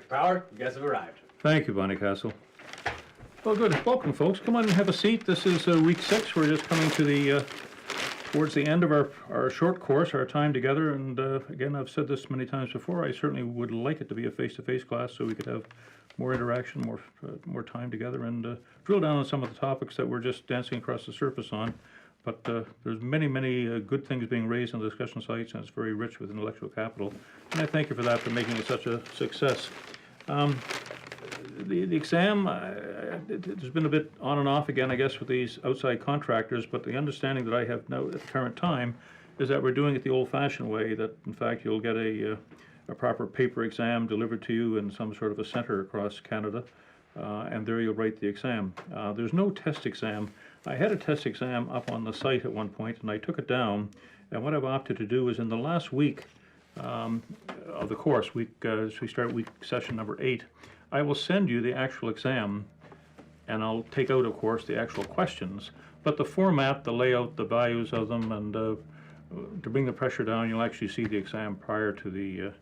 Dr. Power, guests have arrived. Thank you, Bonnycastle. Well, good. Welcome, folks. Come on and have a seat. This is week 6. We're just coming to the towards the end of our short course, our time together. And again, I've said this many times before. I certainly would like it to be a face-to-face class so we could have more interaction, more time together, and drill down on some of the topics that we're just dancing across the surface on. But there's many good things being raised on the discussion sites, and it's very rich with intellectual capital. And I thank you for that, for making it such a success. The exam, there's been a bit on and off again, I guess, with these outside contractors, but the understanding that I have now at the current time is that we're doing it the old-fashioned way, that in fact you'll get a proper paper exam delivered to you in some sort of a center across Canada, and there you'll write the exam. There's no test exam. I had a test exam up on the site at one point, and I took it down, and what I've opted to do is in the last week of the course, as we start week session number 8, I will send you the actual exam, and I'll take out, of course, the actual questions, but the format, the layout, the values of them, and to bring the pressure down, you'll actually see the exam prior to the,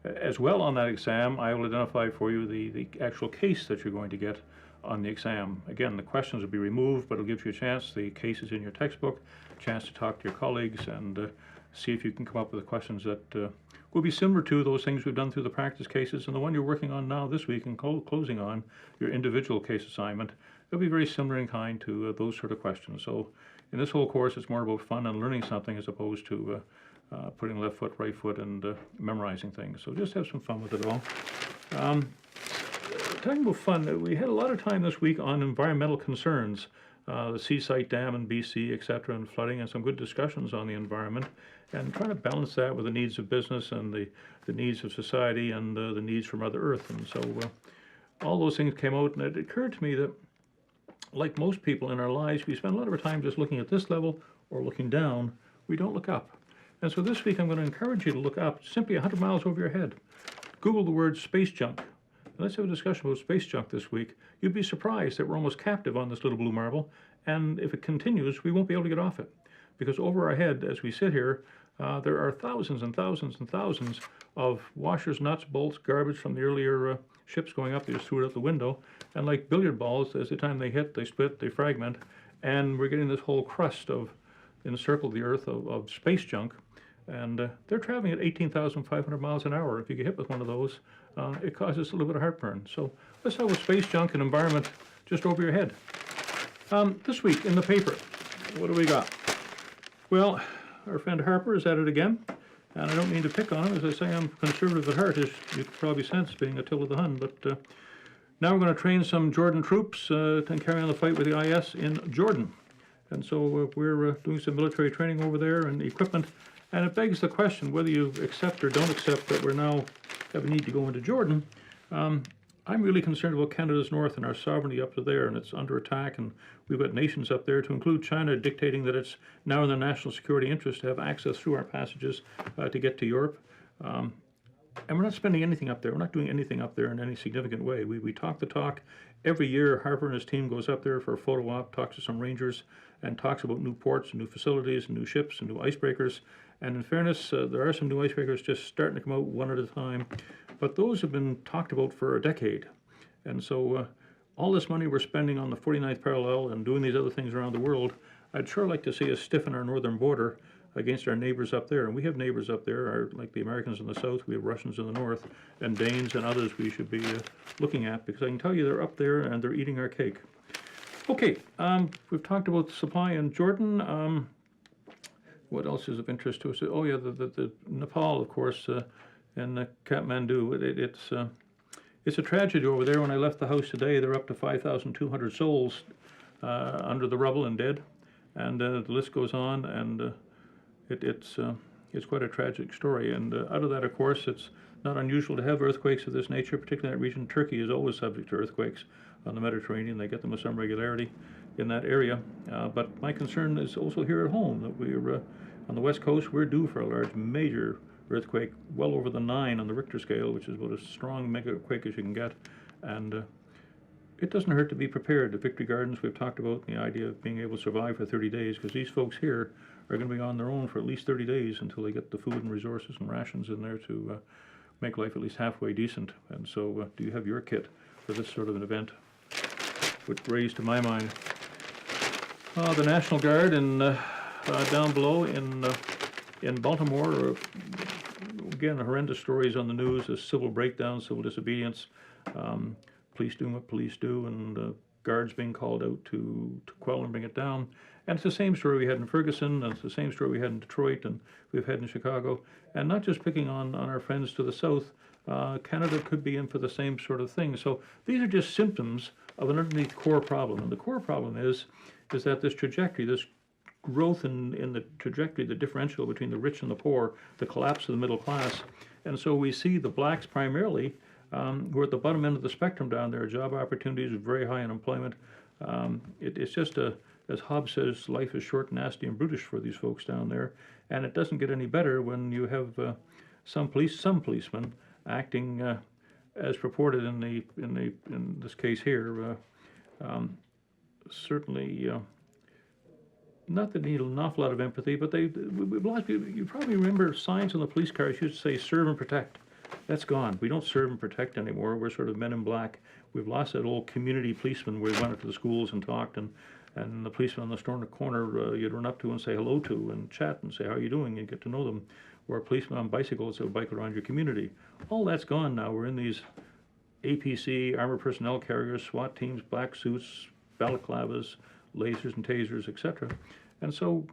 as well on that exam, I will identify for you the actual case that you're going to get on the exam. Again, the questions will be removed, but it'll give you a chance, the case is in your textbook, a chance to talk to your colleagues and see if you can come up with the questions that will be similar to those things we've done through the practice cases, and the one you're working on now this week and closing on, your individual case assignment, it'll be very similar in kind to those sort of questions. So in this whole course, it's more about fun and learning something as opposed to putting left foot, right foot, and memorizing things. So just have some fun with it all. Talking about fun, we had a lot of time this week on environmental concerns, the Seaside Dam in BC, etc., and flooding, and some good discussions on the environment, and trying to balance that with the needs of business and the needs of society and the needs from Mother Earth. And so all those things came out, and it occurred to me that, like most people in our lives, we spend a lot of our time just looking at this level or looking down. We don't look up. And so this week I'm going to encourage you to look up, simply 100 miles over your head. Google the word space junk. Let's have a discussion about space junk this week. You'd be surprised that we're almost captive on this little blue marble, and if it continues, we won't be able to get off it. Because over our head, as we sit here, there are thousands and thousands and thousands of washers, nuts, bolts, garbage from the earlier ships going up. They just threw it out the window, and like billiard balls, as the time they hit, they split, they fragment, and we're getting this whole crust of, in the circle of the Earth, of space junk. And they're traveling at 18,500 miles an hour. If you get hit with one of those, it causes a little bit of heartburn. So let's have a space junk and environment just over your head. This week in the paper, what do we got? Well, our friend Harper is at it again, and I don't mean to pick on him. As I say, I'm conservative at heart, as you can probably sense, being Attila the Hun. But now we're going to train some Jordan troops and carry on the fight with the IS in Jordan. And so we're doing some military training over there and equipment. And it begs the question whether you accept or don't accept that we're now have a need to go into Jordan. I'm really concerned about Canada's north and our sovereignty up to there, and it's under attack, and we've got nations up there, to include China, dictating that it's now in their national security interest to have access through our passages to get to Europe. And we're not spending anything up there. We're not doing anything up there in any significant way. We talk the talk. Every year, Harper and his team goes up there for a photo op, talks to some rangers, and talks about new ports and new facilities and new ships and new icebreakers. And in fairness, there are some new icebreakers just starting to come out one at a time, but those have been talked about for a decade. And so all this money we're spending on the 49th parallel and doing these other things around the world, I'd sure like to see us stiffen our northern border against our neighbors up there. And we have neighbors up there, like the Americans in the south, we have Russians in the north, and Danes and others we should be looking at, because I can tell you they're up there and they're eating our cake. Okay, we've talked about supply in Jordan. What else is of interest to us? Oh yeah, the Nepal, of course, and Kathmandu. It's a tragedy over there. When I left the house today, they're up to 5,200 souls under the rubble and dead, and the list goes on. And it's quite a tragic story. And out of that, of course, it's not unusual to have earthquakes of this nature, particularly in that region. Turkey is always subject to earthquakes on the Mediterranean. They get them with some regularity in that area. But my concern is also here at home, that we're on the west coast, we're due for a large major earthquake, well over the 9 on the Richter scale, which is about as strong mega quake as you can get. And it doesn't hurt to be prepared. The Victory Gardens, we've talked about the idea of being able to survive for 30 days, because these folks here are going to be on their own for at least 30 days until they get the food and resources and rations in there to make life at least halfway decent. And so do you have your kit for this sort of an event? Which raised to my mind the National Guard down below in Baltimore. Again, horrendous stories on the news, a civil breakdown, civil disobedience, police doing what police do, and guards being called out to quell and bring it down. And it's the same story we had in Ferguson, and it's the same story we had in Detroit, and we've had in Chicago. And not just picking on our friends to the south, Canada could be in for the same sort of thing. So these are just symptoms of an underneath core problem. And the core problem is that this trajectory, this growth in the trajectory, the differential between the rich and the poor, the collapse of the middle class. And so we see the blacks primarily, who are at the bottom end of the spectrum down there, job opportunities, very high unemployment. It's just as Hobbes says, life is short, nasty, and brutish for these folks down there. And it doesn't get any better when you have some policemen acting as purported in this case here. Certainly. Not that they need an awful lot of empathy, but you probably remember signs on the police cars used to say serve and protect. That's gone. We don't serve and protect anymore. We're sort of men in black. We've lost that old community policeman where we went up to the schools and talked, and the policeman on the store in the corner you'd run up to and say hello to and chat and say how are you doing and get to know them. Or a policeman on bicycles that would bike around your community. All that's gone now. We're in these APC, armored personnel carriers, SWAT teams, black suits, balaclavas, lasers and tasers, etc. And so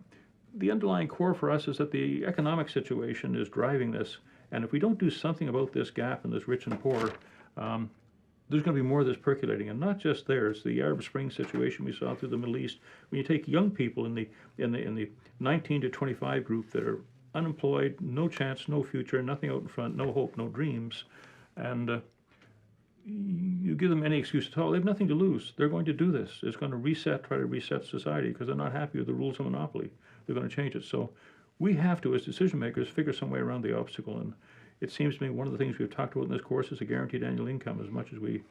the underlying core for us is that the economic situation is driving this. And if we don't do something about this gap in this rich and poor, there's going to be more of this percolating. And not just there, it's the Arab Spring situation we saw through the Middle East. When you take young people in the 19 to 25 group that are unemployed, no chance, no future, nothing out in front, no hope, no dreams, and you give them any excuse at all, they have nothing to lose. They're going to do this. It's going to try to reset society because they're not happy with the rules of monopoly. They're going to change it. So we have to, as decision makers, figure some way around the obstacle. And it seems to me one of the things we've talked about in this course is a guaranteed annual income, as much as we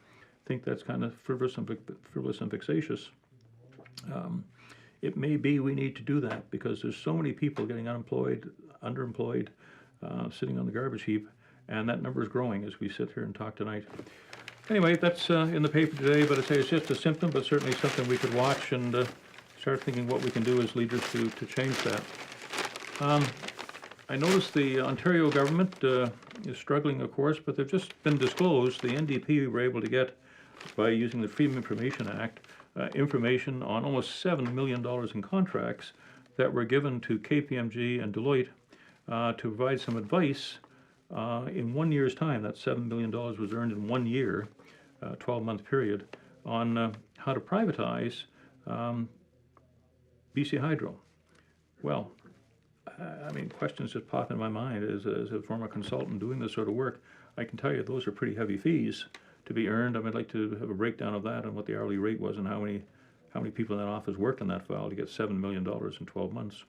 think that's kind of frivolous and vexatious. It may be we need to do that because there's so many people getting unemployed, underemployed, sitting on the garbage heap, and that number is growing as we sit here and talk tonight. Anyway, that's in the paper today, but I say it's just a symptom, but certainly something we could watch and start thinking what we can do as leaders to change that. I noticed the Ontario government is struggling, of course, but they've just been disclosed. The NDP were able to get, by using the Freedom of Information Act, information on almost $7 million in contracts that were given to KPMG and Deloitte to provide some advice in 1 year's time. That $7 million was earned in 1 year, 12-month period, on how to privatize BC Hydro. Well, I mean, questions just pop in my mind as a former consultant doing this sort of work. I can tell you those are pretty heavy fees to be earned. I'd like to have a breakdown of that and what the hourly rate was and how many people in that office worked on that file to get $7 million in 12 months.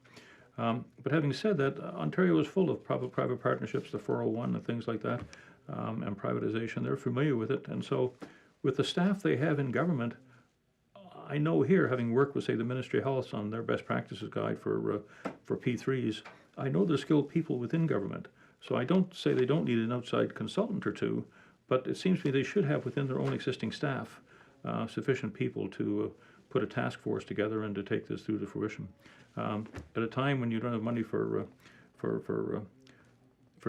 But having said that, Ontario is full of private partnerships, the 401 and things like that, and privatization. They're familiar with it. And so with the staff they have in government, I know here, having worked with, say, the Ministry of Health on their best practices guide for P3s, I know there's skilled people within government. So I don't say they don't need an outside consultant or two, but it seems to me they should have within their own existing staff sufficient people to put a task force together and to take this through to fruition. At a time when you don't have money for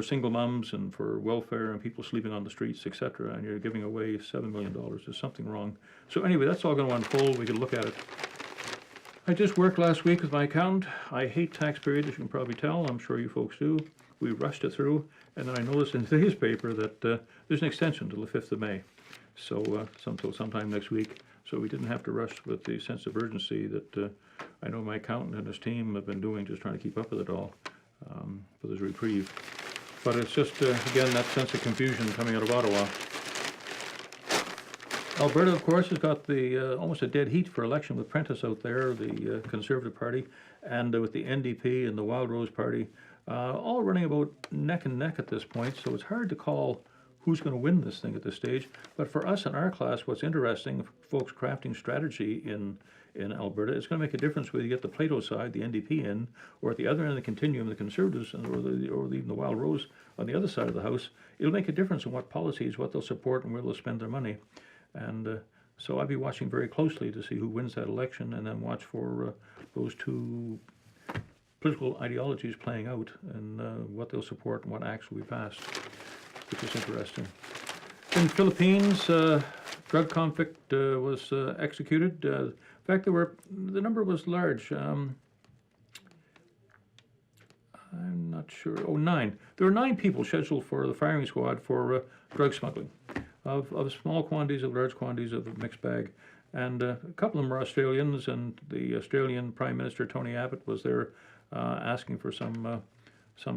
single moms and for welfare and people sleeping on the streets, etc., and you're giving away $7 million, there's something wrong. So anyway, that's all going to unfold. We can look at it. I just worked last week with my accountant. I hate tax period, as you can probably tell. I'm sure you folks do. We rushed it through, and then I noticed in today's paper that there's an extension till the 5th of May, so until sometime next week. So we didn't have to rush with the sense of urgency that I know my accountant and his team have been doing, just trying to keep up with it all for this reprieve. But it's just, again, that sense of confusion coming out of Ottawa. Alberta, of course, has got the almost a dead heat for election with Prentice out there, the Conservative Party, and with the NDP and the Wild Rose Party, all running about neck and neck at this point. So it's hard to call who's going to win this thing at this stage. But for us in our class, what's interesting, folks crafting strategy in Alberta, it's going to make a difference whether you get the Plato side, the NDP in, or at the other end of the continuum, the Conservatives, or even the Wild Rose on the other side of the House. It'll make a difference in what policies, what they'll support, and where they'll spend their money. And so I'll be watching very closely to see who wins that election, and then watch for those two political ideologies playing out, and what they'll support and what acts will be passed, which is interesting. In the Philippines, drug convict was executed. In fact, the number was large. I'm not sure. Oh, 9. There were 9 people scheduled for the firing squad for drug smuggling of small quantities, of large quantities, of a mixed bag. And a couple of them were Australians, and the Australian Prime Minister, Tony Abbott, was there asking for some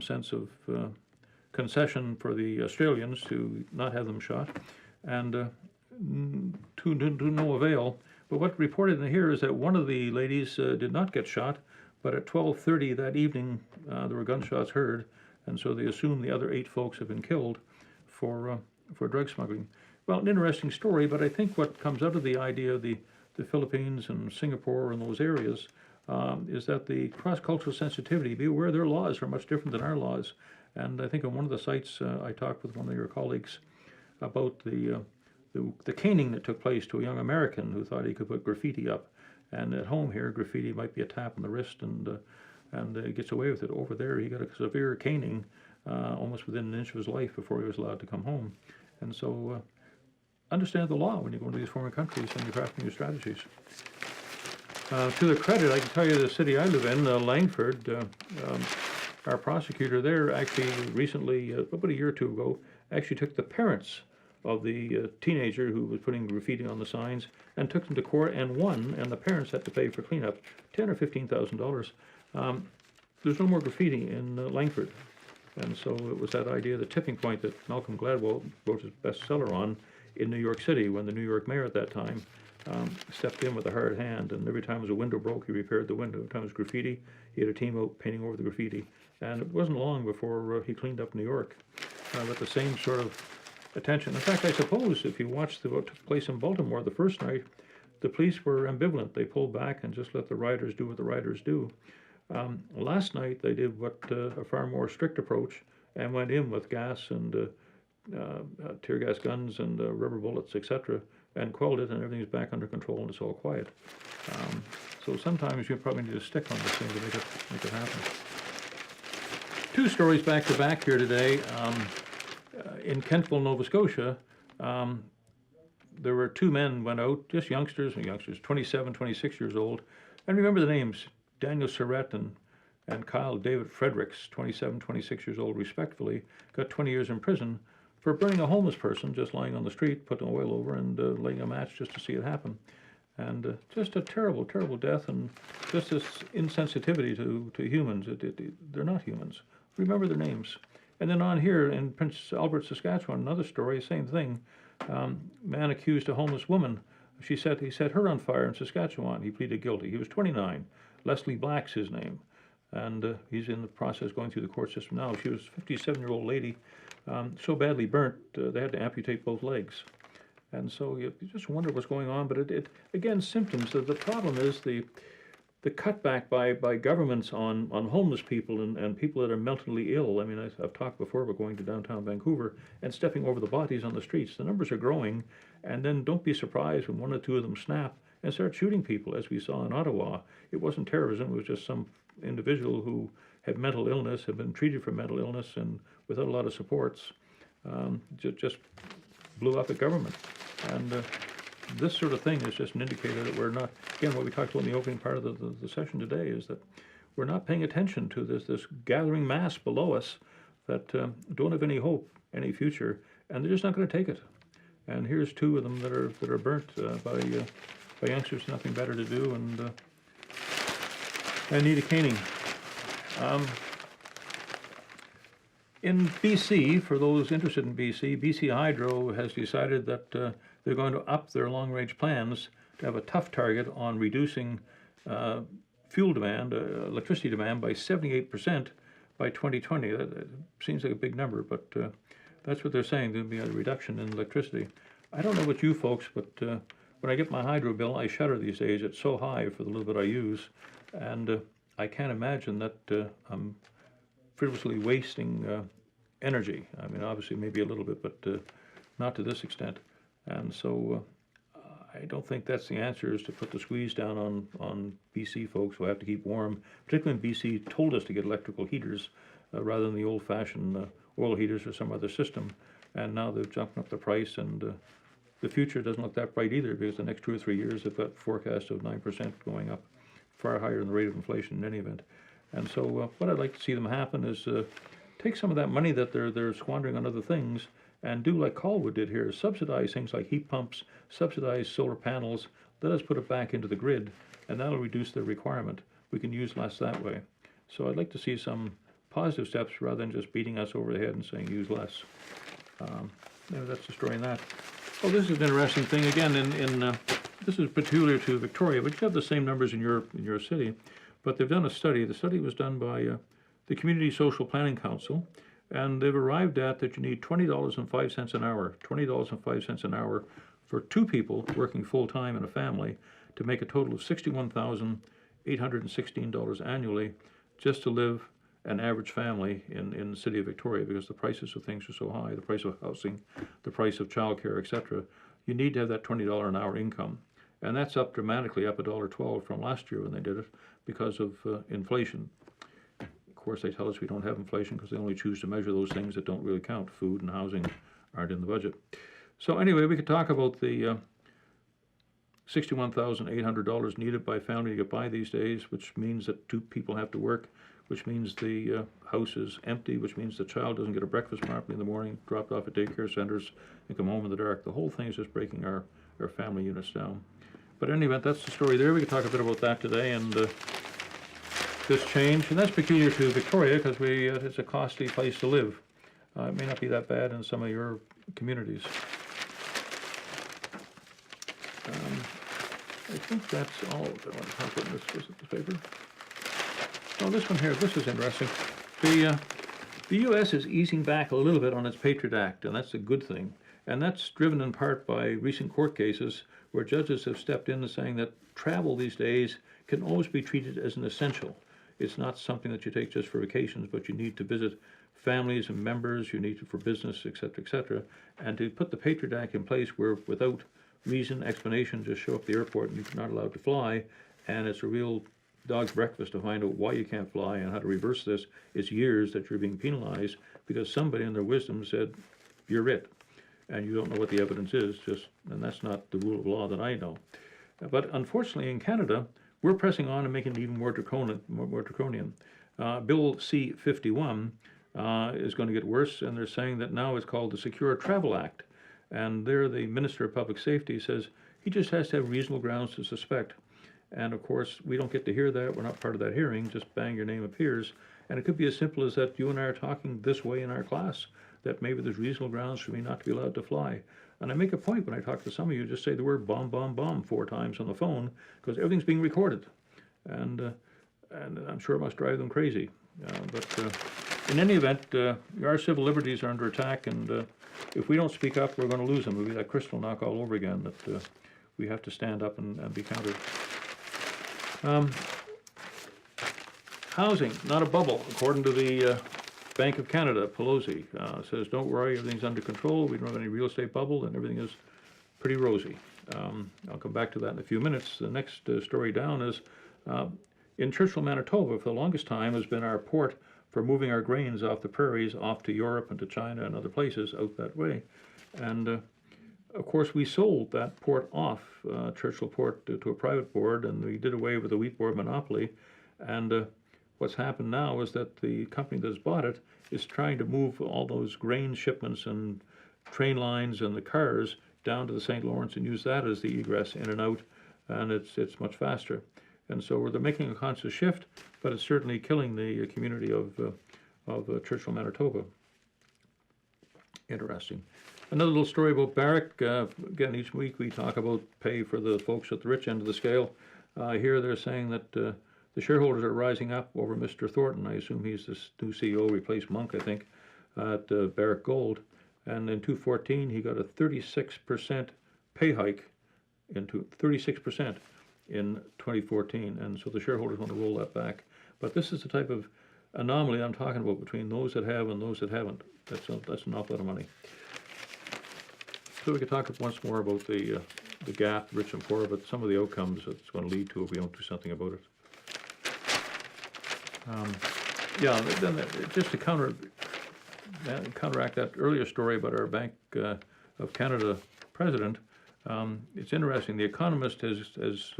sense of concession for the Australians to not have them shot, and to no avail. But what reported in here is that one of the ladies did not get shot, but at 12:30 that evening there were gunshots heard, and so they assume the other 8 folks have been killed for drug smuggling. Well, an interesting story, but I think what comes out of the idea of the Philippines and Singapore and those areas is that the cross-cultural sensitivity, be aware their laws are much different than our laws. And I think on one of the sites I talked with one of your colleagues about the caning that took place to a young American who thought he could put graffiti up. And at home here, graffiti might be a tap on the wrist, and he gets away with it. Over there, he got a severe caning almost within an inch of his life before he was allowed to come home. And so understand the law when you go into these foreign countries and you're crafting your strategies. To their credit, I can tell you the city I live in, Langford, our prosecutor there actually recently, about a year or two ago, actually took the parents of the teenager who was putting graffiti on the signs and took them to court and won, and the parents had to pay for cleanup $10,000 or $15,000. There's no more graffiti in Langford. And so it was that idea, the tipping point that Malcolm Gladwell wrote his bestseller on in New York City, when the New York mayor at that time stepped in with a hard hand, and every time there was a window broke, he repaired the window. Every time it was graffiti, he had a team out painting over the graffiti. And it wasn't long before he cleaned up New York with the same sort of attention. In fact, I suppose if you watched what took place in Baltimore the first night, the police were ambivalent. They pulled back and just let the rioters do what the rioters do. Last night they did what a far more strict approach and went in with gas and tear gas guns and rubber bullets, etc., and quelled it, and everything's back under control and it's all quiet. So sometimes you probably need to stick on this thing to make it happen. 2 stories back to back here today. In Kentville, Nova Scotia, there were 2 men went out, just youngsters, 27, 26 years old. And remember the names, Daniel Surratt and Kyle David Fredericks, 27, 26 years old respectively, got 20 years in prison for burning a homeless person just lying on the street, putting oil over and lighting a match just to see it happen. And just a terrible, terrible death, and just this insensitivity to humans. They're not humans. Remember their names. And then on here in Prince Albert, Saskatchewan, another story, same thing. Man accused a homeless woman. He set her on fire in Saskatchewan. He pleaded guilty. He was 29. Leslie Black's his name. And he's in the process going through the court system now. She was a 57-year-old lady, so badly burnt, they had to amputate both legs. And so you just wonder what's going on. But it again, symptoms. The problem is the cutback by governments on homeless people and people that are mentally ill. I mean, I've talked before about going to downtown Vancouver and stepping over the bodies on the streets. The numbers are growing, and then don't be surprised when 1 or 2 of them snap and start shooting people, as we saw in Ottawa. It wasn't terrorism, it was just some individual who had mental illness, had been treated for mental illness, and without a lot of supports, just blew up the government. And this sort of thing is just an indicator that we're not, again, what we talked about in the opening part of the session today is that we're not paying attention to this gathering mass below us that don't have any hope, any future, and they're just not going to take it. And here's 2 of them that are burnt by youngsters, nothing better to do, and need a caning. In BC, for those interested in BC Hydro has decided that they're going to up their long-range plans to have a tough target on reducing fuel demand, electricity demand, by 78% by 2020. That seems like a big number, but That's what they're saying, there'll be a reduction in electricity. I don't know about you folks, but when I get my hydro bill, I shudder these days. It's so high for the little bit I use, and I can't imagine that I'm frivolously wasting energy. I mean, obviously, maybe a little bit, but not to this extent. And so I don't think that's the answer, is to put the squeeze down on BC folks who have to keep warm, particularly when BC told us to get electrical heaters rather than the old-fashioned oil heaters or some other system. And now they've jumped up the price, and the future doesn't look that bright either, because the next 2 or 3 years they've got forecasts of 9% going up, far higher than the rate of inflation in any event. And so what I'd like to see them happen is take some of that money that they're squandering on other things and do like Colwood did here, subsidize things like heat pumps, subsidize solar panels, let us put it back into the grid, and that'll reduce their requirement. We can use less that way. So I'd like to see some positive steps rather than just beating us over the head and saying use less. That's the story in that. Oh, this is an interesting thing. Again, this is peculiar to Victoria, but you have the same numbers in your city. But they've done a study. The study was done by the Community Social Planning Council, and they've arrived at that you need $20.05 an hour, $20.05 an hour for 2 people working full-time in a family to make a total of $61,816 annually just to live an average family in the city of Victoria, because the prices of things are so high, the price of housing, the price of childcare, etc. You need to have that $20 an hour income. And that's up dramatically, up $1.12 from last year when they did it, because of inflation. Of course, they tell us we don't have inflation because they only choose to measure those things that don't really count. Food and housing aren't in the budget. So anyway, we could talk about the $61,800 needed by family to get by these days, which means that 2 people have to work, which means the house is empty, which means the child doesn't get a breakfast properly in the morning, dropped off at daycare centers, and come home in the dark. The whole thing is just breaking our family units down. But in any event, that's the story there. We could talk a bit about that today, and this change, and that's peculiar to Victoria because it's a costly place to live. It may not be that bad in some of your communities. I think that's all that I want to talk about in this. Was it the paper? Oh, this one here, this is interesting. The U.S. is easing back a little bit on its Patriot Act, and that's a good thing. And that's driven in part by recent court cases where judges have stepped in and saying that travel these days can always be treated as an essential. It's not something that you take just for vacations, but you need to visit families and members, you need to for business, etc., and to put the Patriot Act in place where without reason, explanation, just show up at the airport and you're not allowed to fly, and it's a real dog's breakfast to find out why you can't fly and how to reverse this. It's years that you're being penalized because somebody in their wisdom said, you're it, and you don't know what the evidence is, and that's not the rule of law that I know. But unfortunately in Canada, we're pressing on and making it even more draconian. Bill C-51 is going to get worse, and they're saying that now it's called the Secure Travel Act. And there the Minister of Public Safety says he just has to have reasonable grounds to suspect. And of course, we don't get to hear that. We're not part of that hearing. Just bang, your name appears. And it could be as simple as that you and I are talking this way in our class, that maybe there's reasonable grounds for me not to be allowed to fly. And I make a point when I talk to some of you, just say the word bomb, bomb, bomb 4 times on the phone, because everything's being recorded. And I'm sure it must drive them crazy. But in any event, our civil liberties are under attack, and if we don't speak up, we're going to lose them. It'll be that crystal knock all over again, that we have to stand up and be counted. Housing, not a bubble, according to the Bank of Canada. Pelosi says, don't worry, everything's under control. We don't have any real estate bubble, and everything is pretty rosy. I'll come back to that in a few minutes. The next story down is in Churchill, Manitoba, for the longest time has been our port for moving our grains off the prairies, off to Europe and to China and other places out that way. And of course, we sold that port off, Churchill Port, to a private board, and we did away with the wheat board monopoly. And what's happened now is that the company that's bought it is trying to move all those grain shipments and train lines and the cars down to the St. Lawrence and use that as the egress in and out, and it's much faster. And so they're making a conscious shift, but it's certainly killing the community of Churchill, Manitoba. Interesting. Another little story about Barrick. Again, each week we talk about pay for the folks at the rich end of the scale. Here they're saying that the shareholders are rising up over Mr. Thornton. I assume he's the new CEO, replaced Monk, I think, at Barrick Gold. And in 2014, he got a 36% pay hike into 36% in 2014. And so the shareholders want to roll that back. But this is the type of anomaly I'm talking about between those that have and those that haven't. That's an awful lot of money. So we could talk once more about the gap, rich and poor, but some of the outcomes it's going to lead to if we don't do something about it. Yeah, then just to counteract that earlier story about our Bank of Canada president, it's interesting. The Economist has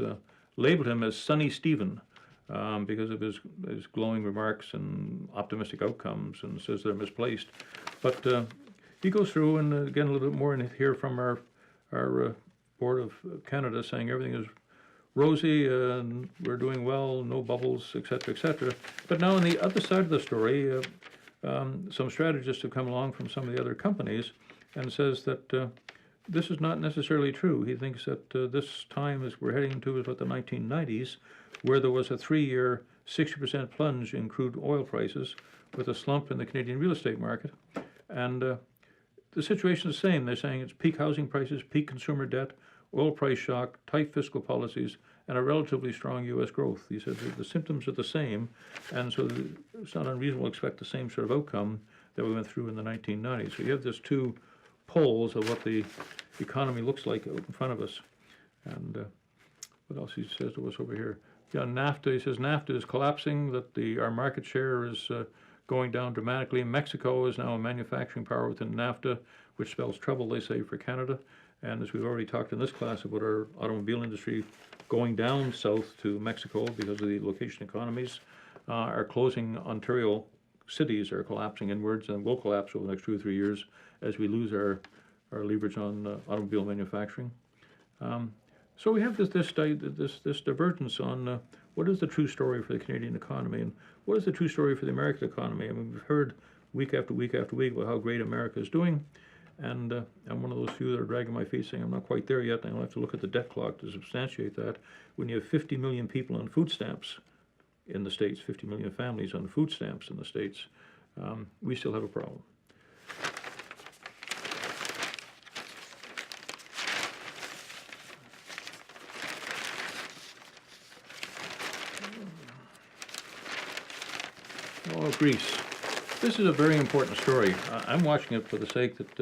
labeled him as Sunny Stephen because of his glowing remarks and optimistic outcomes, and says they're misplaced. But he goes through, and again a little bit more in here from our Board of Canada, saying everything is rosy and we're doing well, no bubbles, etc., etc. But now on the other side of the story, some strategists have come along from some of the other companies and says that this is not necessarily true. He thinks that this time as we're heading to is what the 1990s, where there was a 3-year 60% plunge in crude oil prices with a slump in the Canadian real estate market. And the situation is the same. They're saying it's peak housing prices, peak consumer debt, oil price shock, tight fiscal policies, and a relatively strong U.S. growth. He said the symptoms are the same, and so it's not unreasonable to expect the same sort of outcome that we went through in the 1990s. So you have these two poles of what the economy looks like out in front of us. And what else he says to us over here? Yeah, NAFTA, he says NAFTA is collapsing, that our market share is going down dramatically. Mexico is now a manufacturing power within NAFTA, which spells trouble, they say, for Canada. And as we've already talked in this class about our automobile industry going down south to Mexico because of the location economies, our closing Ontario cities are collapsing inwards and will collapse over the next 2 or 3 years as we lose our leverage on automobile manufacturing. So we have this divergence on what is the true story for the Canadian economy and what is the true story for the American economy. I mean, we've heard week after week after week about how great America is doing. And I'm one of those few that are dragging my feet saying I'm not quite there yet, and I'll have to look at the debt clock to substantiate that. When you have 50 million people on food stamps in the States, 50 million families on food stamps in the States, we still have a problem. Oh, Greece. This is a very important story. I'm watching it for the sake that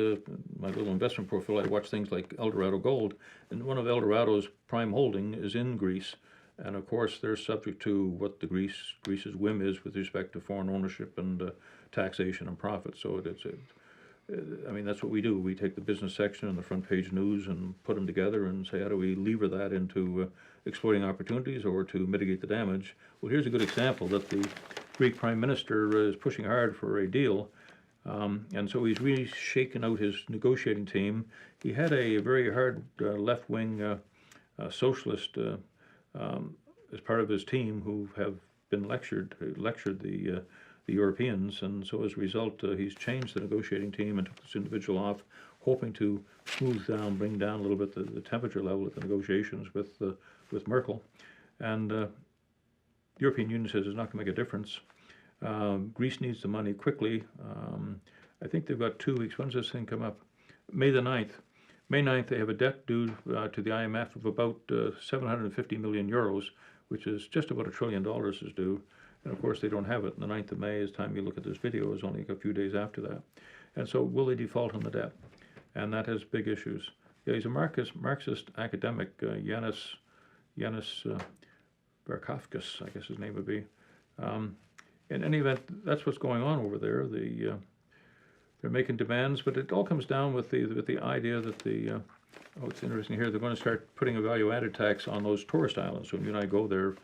my little investment portfolio, I watch things like Eldorado Gold, and one of Eldorado's prime holding is in Greece. And of course, they're subject to what Greece's whim is with respect to foreign ownership and taxation and profit. So I mean, that's what we do. We take the business section and the front page news and put them together and say, how do we lever that into exploiting opportunities or to mitigate the damage? Well, here's a good example that the Greek Prime Minister is pushing hard for a deal, and so he's really shaken out his negotiating team. He had a very hard left-wing socialist as part of his team who have been lectured the Europeans, and so as a result, he's changed the negotiating team and took this individual off, hoping to bring down a little bit the temperature level at the negotiations with Merkel, and the European Union says it's not going to make a difference. Greece needs the money quickly. I think they've got 2 weeks. When does this thing come up? May the 9th. May 9th, they have a debt due to the IMF of about 750 million euros, which is just about $1 trillion is due. And of course, they don't have it. And the 9th of May, as time you look at this video, is only a few days after that. And so will they default on the debt? And that has big issues. Yeah, he's a Marxist academic, Yanis Varoufakis, I guess his name would be. In any event, that's what's going on over there. They're making demands, but it all comes down with the idea that it's interesting here, they're going to start putting a value-added tax on those tourist islands. So when you and I go there,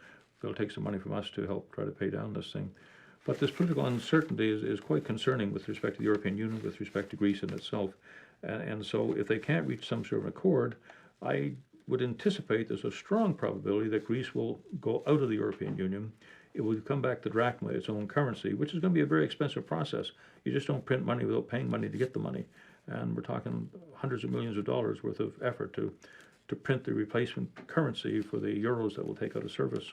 they'll take some money from us to help try to pay down this thing. But this political uncertainty is quite concerning with respect to the European Union, with respect to Greece in itself. And so if they can't reach some sort of accord, I would anticipate there's a strong probability that Greece will go out of the European Union. It will come back to drachma, its own currency, which is going to be a very expensive process. You just don't print money without paying money to get the money. And we're talking hundreds of millions of dollars worth of effort to print the replacement currency for the euros that will take out of service.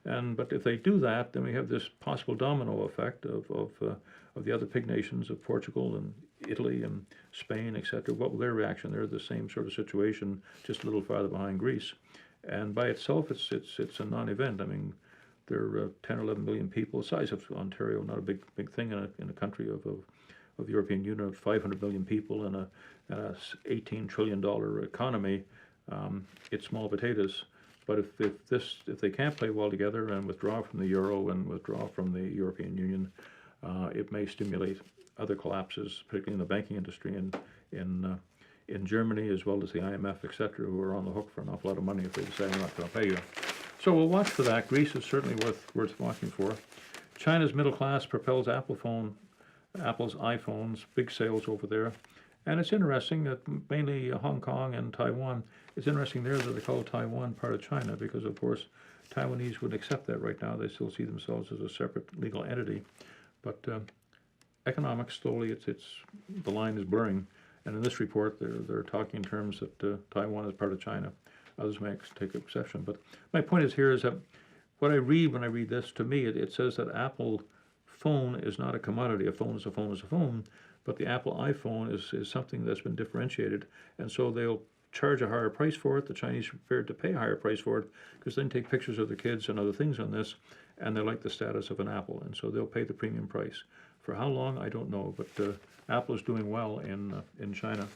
But if they do that, then we have this possible domino effect of the other pig nations of Portugal and Italy and Spain, etc. What will their reaction? They're the same sort of situation, just a little farther behind Greece. And by itself, it's a non-event. I mean, there are 10 or 11 million people, the size of Ontario, not a big thing in a country of the European Union, 500 million people and a $18 trillion economy. It's small potatoes. But if they can't play well together and withdraw from the euro and withdraw from the European Union, it may stimulate other collapses, particularly in the banking industry and in Germany, as well as the IMF, etc., who are on the hook for an awful lot of money if they decide they're not going to pay you. So we'll watch for that. Greece is certainly worth watching for. China's middle class propels Apple's iPhones, big sales over there. And it's interesting that mainly Hong Kong and Taiwan, it's interesting there that they call Taiwan part of China because, of course, Taiwanese wouldn't accept that right now. They still see themselves as a separate legal entity. But economics, slowly, the line is blurring. And in this report, they're talking in terms that Taiwan is part of China. Others may take exception. But my point is here is that what I read when I read this, to me, it says that Apple phone is not a commodity. A phone is a phone is a phone. But the Apple iPhone is something that's been differentiated. And so they'll charge a higher price for it. The Chinese are prepared to pay a higher price for it because they can take pictures of their kids and other things on this, and they like the status of an Apple. And so they'll pay the premium price. For how long, I don't know. But Apple is doing well in China.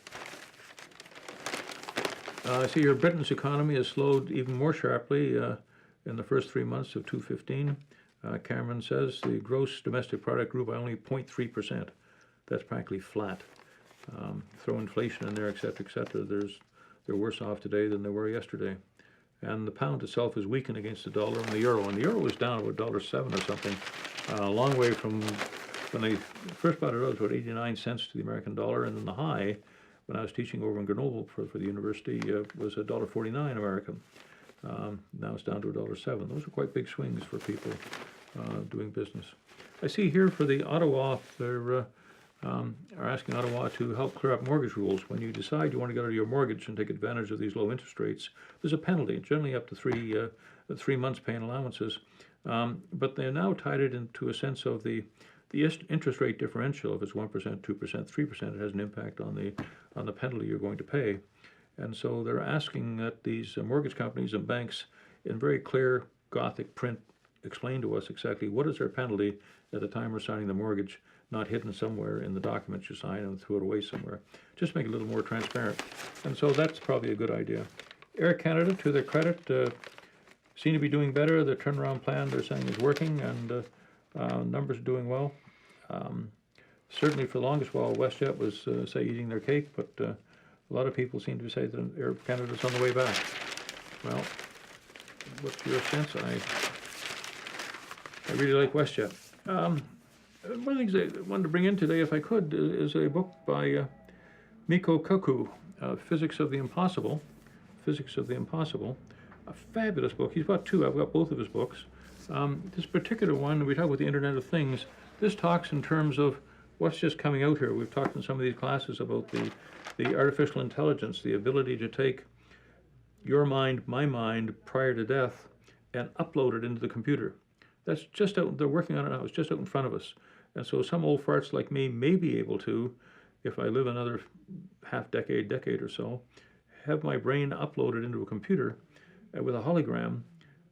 I see here Britain's economy has slowed even more sharply in the first 3 months of 2015. Cameron says the gross domestic product grew by only 0.3%. That's practically flat. Throw inflation in there, et cetera, they're worse off today than they were yesterday. And the pound itself is weakened against the dollar and the euro. And the euro was down about $1.07 or something, a long way from when they first bought it out, it was about 89 cents to the American dollar. And then the high, when I was teaching over in Grenoble for the university, was $1.49 American. Now it's down to $1.07. Those are quite big swings for people doing business. I see here for the Ottawa, they're are asking Ottawa to help clear up mortgage rules. When you decide you want to get out of your mortgage and take advantage of these low interest rates, there's a penalty, generally up to 3 months paying allowances. But they're now tied it into a sense of the interest rate differential. If it's 1%, 2%, 3%, it has an impact on the penalty you're going to pay. And so they're asking that these mortgage companies and banks, in very clear Gothic print, explain to us exactly what is their penalty at the time we're signing the mortgage, not hidden somewhere in the documents you sign and throw it away somewhere. Just make it a little more transparent. And so that's probably a good idea. Air Canada, to their credit, seem to be doing better. The turnaround plan, they're saying, is working, and numbers are doing well. Certainly for the longest while, WestJet was, say, eating their cake, but a lot of people seem to say that Air Canada's on the way back. Well, what's your sense? I really like WestJet. One of the things I wanted to bring in today, if I could, is a book by Miko Kaku, Physics of the Impossible. Physics of the Impossible. A fabulous book. He's got two. I've got both of his books. This particular one, we talk about the Internet of Things. This talks in terms of what's just coming out here. We've talked in some of these classes about the artificial intelligence, the ability to take your mind, my mind, prior to death, and upload it into the computer. That's just out, they're working on it now, it's just out in front of us. And so some old farts like me may be able to, if I live another decade or so, have my brain uploaded into a computer with a hologram,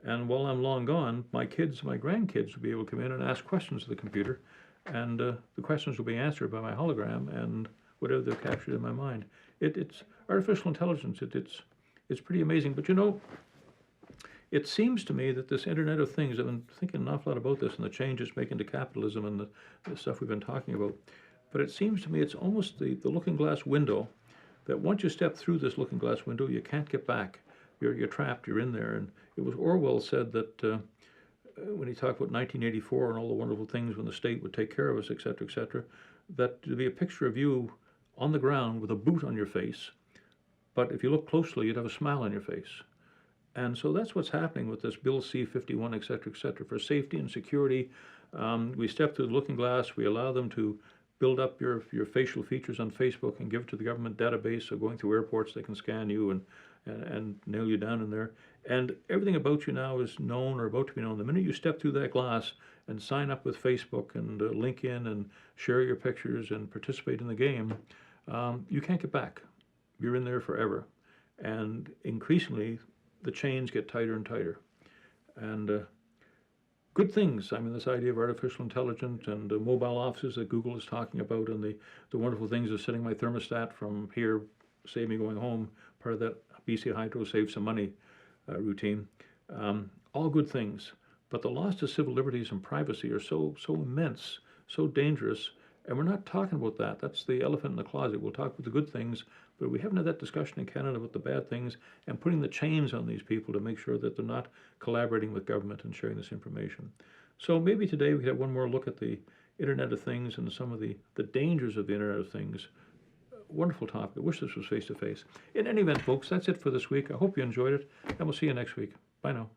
and while I'm long gone, my grandkids will be able to come in and ask questions of the computer, and the questions will be answered by my hologram and whatever they've captured in my mind. It's artificial intelligence, it's pretty amazing, but you know, it seems to me that this Internet of Things, I've been thinking an awful lot about this and the changes making to capitalism and the stuff we've been talking about, but it seems to me it's almost the looking glass window, that once you step through this looking glass window, you can't get back. You're trapped, you're in there. And it was Orwell said that when he talked about 1984 and all the wonderful things when the state would take care of us, et cetera, that there'd be a picture of you on the ground with a boot on your face, but if you look closely, you'd have a smile on your face. And so that's what's happening with this Bill C-51, et cetera, for safety and security. We step through the looking glass. We allow them to build up your facial features on Facebook and give it to the government database. So going through airports, they can scan you and nail you down in there. And everything about you now is known or about to be known. The minute you step through that glass and sign up with Facebook and LinkedIn and share your pictures and participate in the game, you can't get back. You're in there forever. And increasingly, the chains get tighter and tighter. And good things. I mean, this idea of artificial intelligence and mobile offices that Google is talking about, and the wonderful things of setting my thermostat from here, save me going home, part of that BC Hydro Save Some Money routine. All good things. But the loss to civil liberties and privacy are so immense, so dangerous, and we're not talking about that. That's the elephant in the closet. We'll talk about the good things, but we haven't had that discussion in Canada about the bad things and putting the chains on these people to make sure that they're not collaborating with government and sharing this information. So maybe today we could have one more look at the Internet of Things and some of the dangers of the Internet of Things. Wonderful topic. I wish this was face-to-face. In any event, folks, that's it for this week. I hope you enjoyed it, and we'll see you next week. Bye now.